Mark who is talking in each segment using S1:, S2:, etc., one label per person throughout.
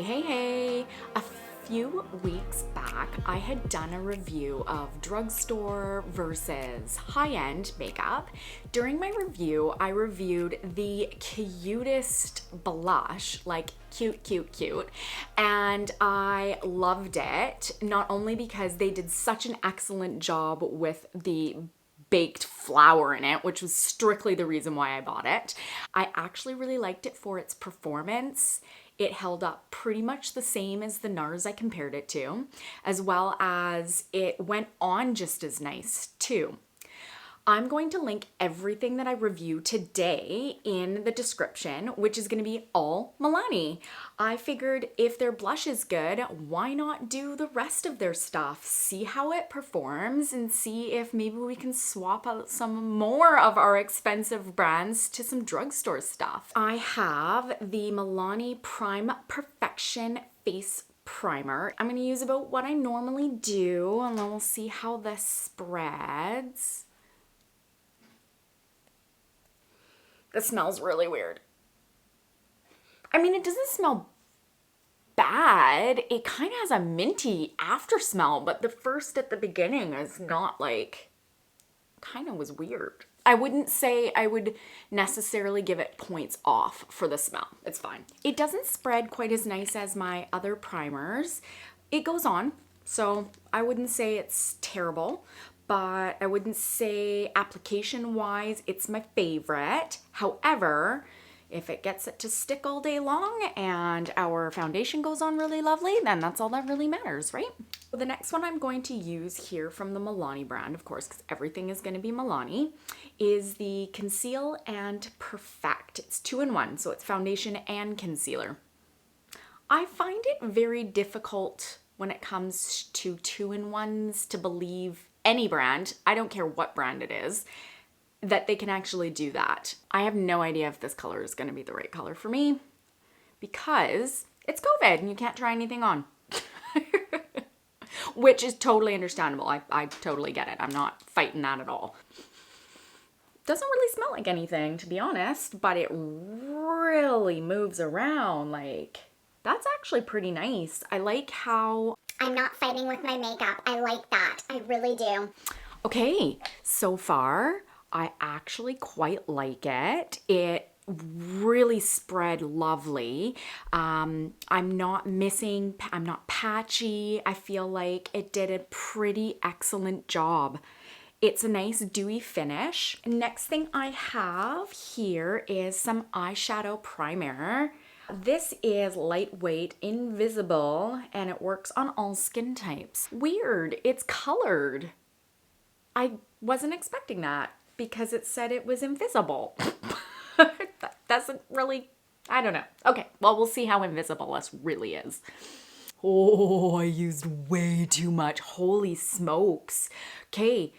S1: Hey. A few weeks back, I had done a review of drugstore versus high-end makeup. During my review, I reviewed the cutest blush, like cute, and I loved it, not only because they did such an excellent job with the baked flour in it, which was strictly the reason why I bought it. I actually really liked it for its performance. It held up pretty much the same as the NARS I compared it to, as well as it went on just as nice too. I'm going to link everything that I review today in the description, which is going to be all Milani. I figured if their blush is good, why not do the rest of their stuff? See how it performs and see if maybe we can swap out some more of our expensive brands to some drugstore stuff. I have the Milani Prime Perfection Face Primer. I'm going to use about what I normally do, and then we'll see how this spreads. It smells really weird. I mean, it doesn't smell bad. It kind of has a minty after smell, but the first at the beginning is not like, kind of was weird. I wouldn't say I would necessarily give it points off for the smell. It's fine. It doesn't spread quite as nice as my other primers. It goes on, so I wouldn't say it's terrible, but I wouldn't say application-wise it's my favorite. However, if it gets it to stick all day long and our foundation goes on really lovely, then that's all that really matters, right? So the next one I'm going to use here from the Milani brand, of course, because everything is going to be Milani, is the Conceal and Perfect. It's 2-in-1, so it's foundation and concealer. I find it very difficult when it comes to 2-in-1s to believe any brand, I don't care what brand it is, that they can actually do that. I have no idea if this color is going to be the right color for me because it's COVID and you can't try anything on. Which is totally understandable. I totally get it. I'm not fighting that at all. Doesn't really smell like anything, to be honest, but it really moves around. Like, that's actually pretty nice. I like how
S2: I'm not fighting with my makeup. I like that. I really do.
S1: Okay, so far, I actually quite like it. It really spread lovely. I'm not missing, I'm not patchy. I feel like it did a pretty excellent job. It's a nice dewy finish. Next thing I have here is some eyeshadow primer. This is lightweight, invisible, and it works on all skin types. Weird, it's colored. I wasn't expecting that because it said it was invisible. That doesn't really, I don't know. Okay, well, we'll see how invisible this really is. Oh, I used way too much. Holy smokes. Okay,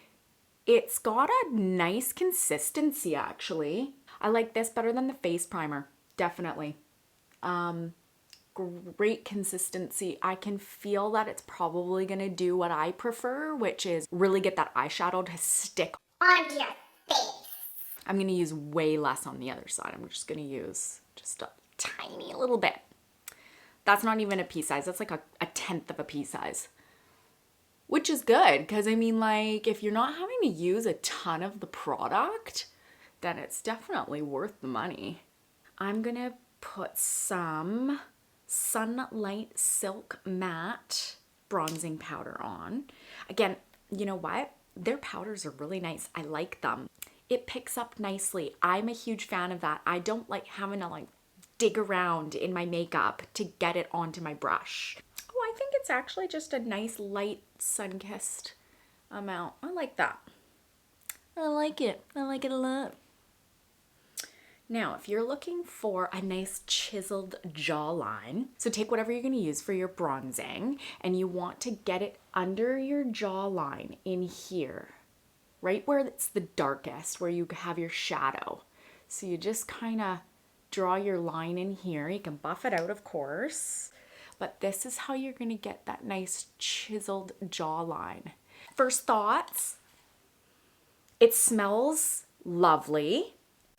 S1: it's got a nice consistency, actually. I like this better than the face primer, definitely. Great consistency. I can feel that it's probably gonna do what I prefer, which is really get that eyeshadow to stick
S2: onto your face.
S1: I'm gonna use way less on the other side. I'm just gonna use just a tiny little bit. That's not even a pea size. That's like a 1/10 of a pea size, which is good because I mean, like, if you're not having to use a ton of the product, then it's definitely worth the money. I'm gonna put some Sunlight Silk Matte bronzing powder on. Again, you know what? Their powders are really nice. I like them. It picks up nicely. I'm a huge fan of that. I don't like having to like dig around in my makeup to get it onto my brush. Oh, I think it's actually just a nice light sun-kissed amount. I like that. I like it. I like it a lot. Now, if you're looking for a nice chiseled jawline, so take whatever you're gonna use for your bronzing and you want to get it under your jawline in here, right where it's the darkest, where you have your shadow. So you just kind of draw your line in here. You can buff it out, of course, but this is how you're gonna get that nice chiseled jawline. First thoughts, it smells lovely.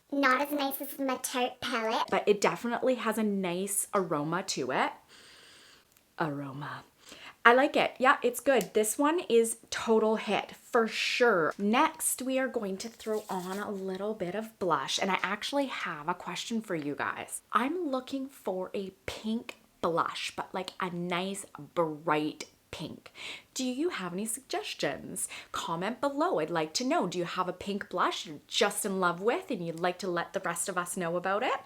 S2: Not as nice as my Tarte palette,
S1: but it definitely has a nice aroma to it. aroma. I like it. Yeah, it's good. This one is total hit for sure. Next, we are going to throw on a little bit of blush, and I actually have a question for you guys. I'm looking for a pink blush, but like a nice bright pink. Do you have any suggestions? Comment below. I'd like to know. Do you have a pink blush you're just in love with and you'd like to let the rest of us know about it?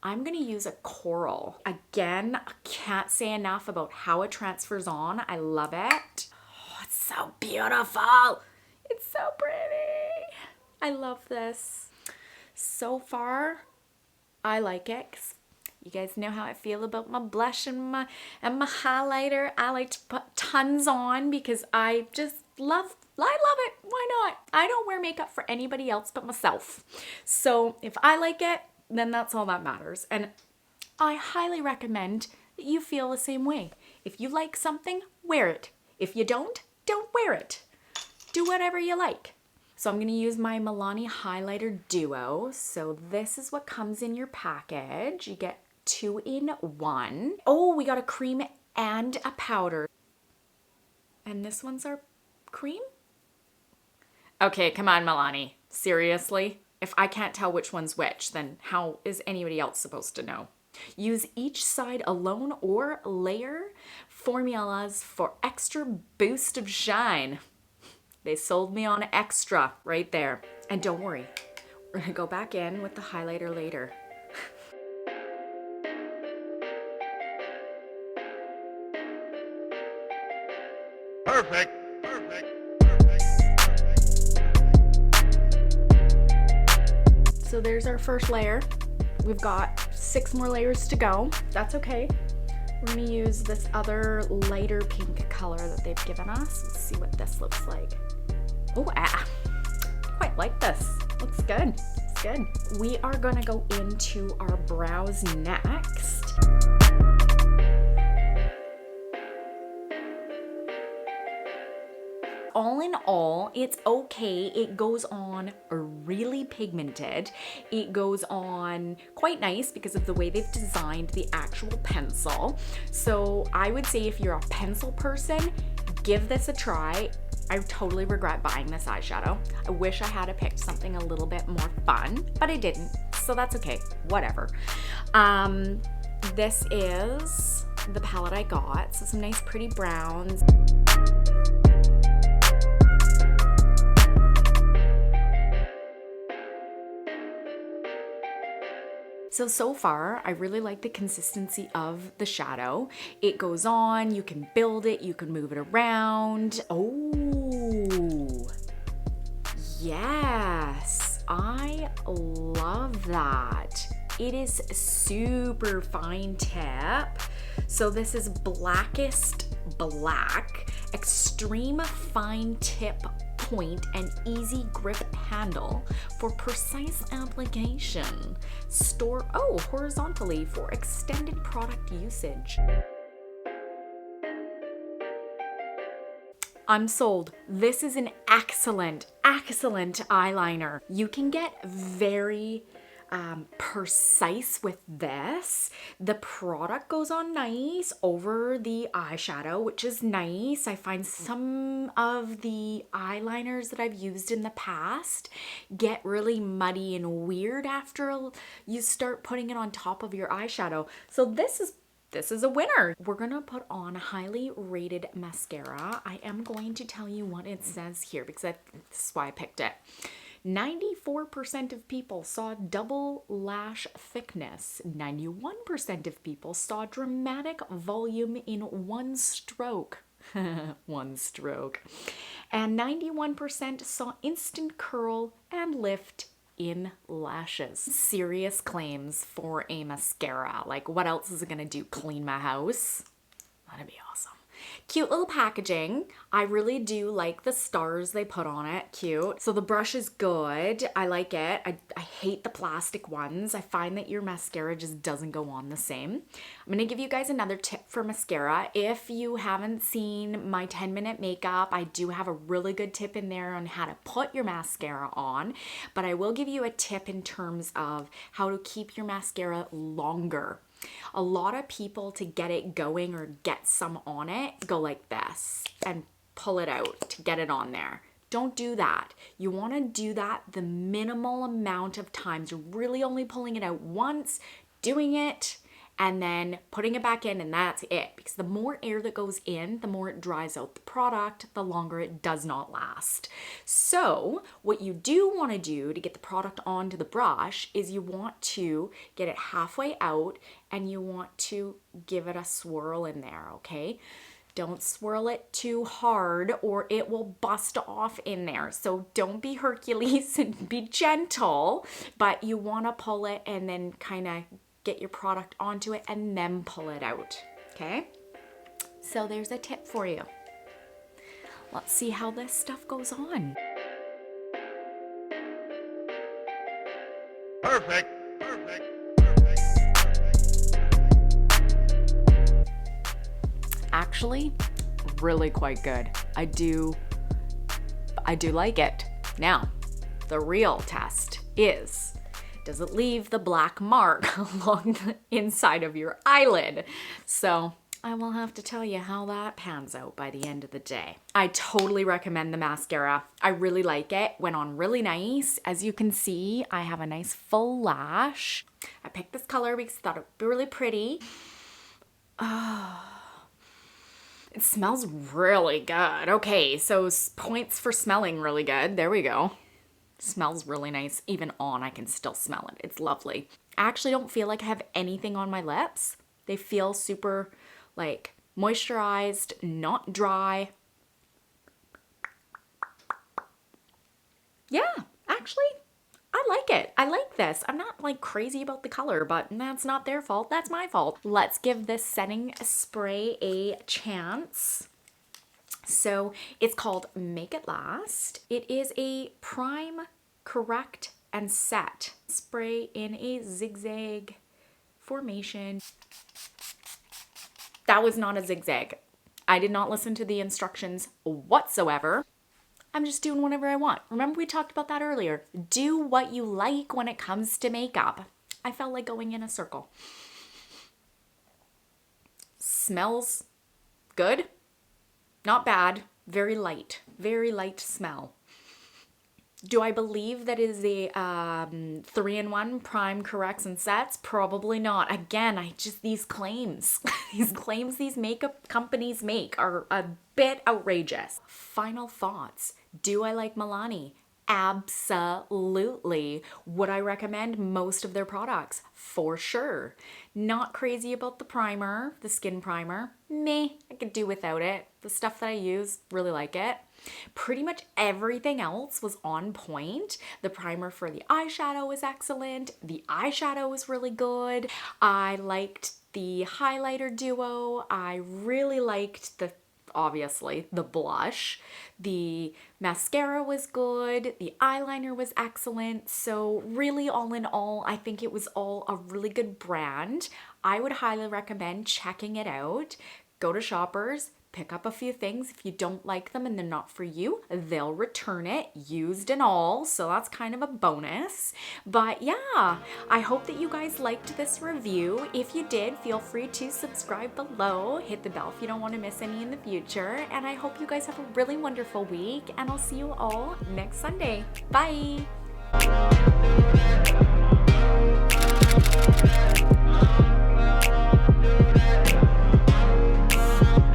S1: I'm gonna use a coral. Again, I can't say enough about how it transfers on. I love it. Oh, it's so beautiful. It's so pretty. I love this. So far, I like it. You guys know how I feel about my blush and my highlighter. I like to put tons on because I love it. Why not? I don't wear makeup for anybody else but myself. So if I like it, then that's all that matters. And I highly recommend that you feel the same way. If you like something, wear it. If you don't wear it. Do whatever you like. So I'm going to use my Milani Highlighter Duo. So this is what comes in your package. You get 2 in 1. Oh, we got a cream and a powder. And this one's our cream? Okay, come on, Milani. Seriously? If I can't tell which one's which, then how is anybody else supposed to know? Use each side alone or layer formulas for extra boost of shine. They sold me on extra right there. And don't worry, we're gonna go back in with the highlighter later.
S3: Perfect.
S1: So there's our first layer. We've got 6 more layers to go. That's okay. We're gonna use this other lighter pink color that they've given us. Let's see what this looks like. Oh, quite like this. Looks good. It's good. We are gonna go into our brows next. All in all, it's okay. It goes on really pigmented. It goes on quite nice because of the way they've designed the actual pencil. So I would say if you're a pencil person, give this a try. I totally regret buying this eyeshadow. I wish I had picked something a little bit more fun, but I didn't. So that's okay, whatever. This is the palette I got. So some nice pretty browns. So far, I really like the consistency of the shadow. It goes on, you can build it, you can move it around. Oh, yes, I love that. It is super fine tip. So this is Blackest Black, extreme fine tip point and easy grip handle for precise application. Store horizontally for extended product usage. I'm sold. This is an excellent eyeliner. You can get very precise with this. The product goes on nice over the eyeshadow, which is nice. I find some of the eyeliners that I've used in the past get really muddy and weird after you start putting it on top of your eyeshadow. So this is a winner. We're gonna put on highly rated mascara. I am going to tell you what it says here because this is why I picked it. 94% of people saw double lash thickness. 91% of people saw dramatic volume in one stroke. One stroke. And 91% saw instant curl and lift in lashes. Serious claims for a mascara. Like, what else is it gonna do? Clean my house? That'd be awesome. Cute little packaging. I really do like the stars they put on it. Cute. So the brush is good. I like it. I hate the plastic ones. I find that your mascara just doesn't go on the same. I'm gonna give you guys another tip for mascara. If you haven't seen my 10-minute makeup, I do have a really good tip in there on how to put your mascara on, but I will give you a tip in terms of how to keep your mascara longer. A lot of people, to get it going or get some on it, go like this and pull it out to get it on there. Don't do that. You want to do that the minimal amount of times. You're really only pulling it out once, doing it, and then putting it back in, and that's it. Because the more air that goes in, the more it dries out the product, the longer it does not last. So what you do want to do to get the product onto the brush is you want to get it halfway out and you want to give it a swirl in there, okay? Don't swirl it too hard or it will bust off in there. So don't be Hercules and be gentle, but you want to pull it and then kind of get your product onto it and then pull it out, okay? So there's a tip for you. Let's see how this stuff goes on.
S3: Perfect. Perfect. Perfect.
S1: Actually, really quite good. I do like it. Now, the real test is, does it leave the black mark along the inside of your eyelid? So I will have to tell you how that pans out by the end of the day. I totally recommend the mascara. I really like it. Went on really nice. As you can see, I have a nice full lash. I picked this color because I thought it would be really pretty. It smells really good. Okay, so points for smelling really good. There we go. Smells really nice. Even on, I can still smell it. It's lovely. I actually don't feel like I have anything on my lips. They feel super like moisturized, not dry. Yeah, actually, I like it. I like this. I'm not like crazy about the color, but that's not their fault. That's my fault. Let's give this setting spray a chance. So it's called Make It Last. It is a prime, correct, and set spray in a zigzag formation. That was not a zigzag. I did not listen to the instructions whatsoever. I'm just doing whatever I want. Remember we talked about that earlier. Do what you like when it comes to makeup. I felt like going in a circle. Smells good. Not bad, very light smell. Do I believe that is a 3-in-1 prime, corrects, and sets? Probably not. Again, these claims, these makeup companies make are a bit outrageous. Final thoughts. Do I like Milani? Absolutely. Would I recommend most of their products? For sure. Not crazy about the primer, the skin primer. Meh, I could do without it. The stuff that I use, really like it. Pretty much everything else was on point. The primer for the eyeshadow was excellent. The eyeshadow was really good. I liked the highlighter duo. I really liked obviously the blush. The mascara was good. The eyeliner was excellent. So really, all in all, I think it was all a really good brand. I would highly recommend checking it out. Go to Shoppers, pick up a few things. If you don't like them and they're not for you, they'll return it, used and all. So that's kind of a bonus. But yeah, I hope that you guys liked this review. If you did, feel free to subscribe below. Hit the bell if you don't want to miss any in the future. And I hope you guys have a really wonderful week. And I'll see you all next Sunday. Bye.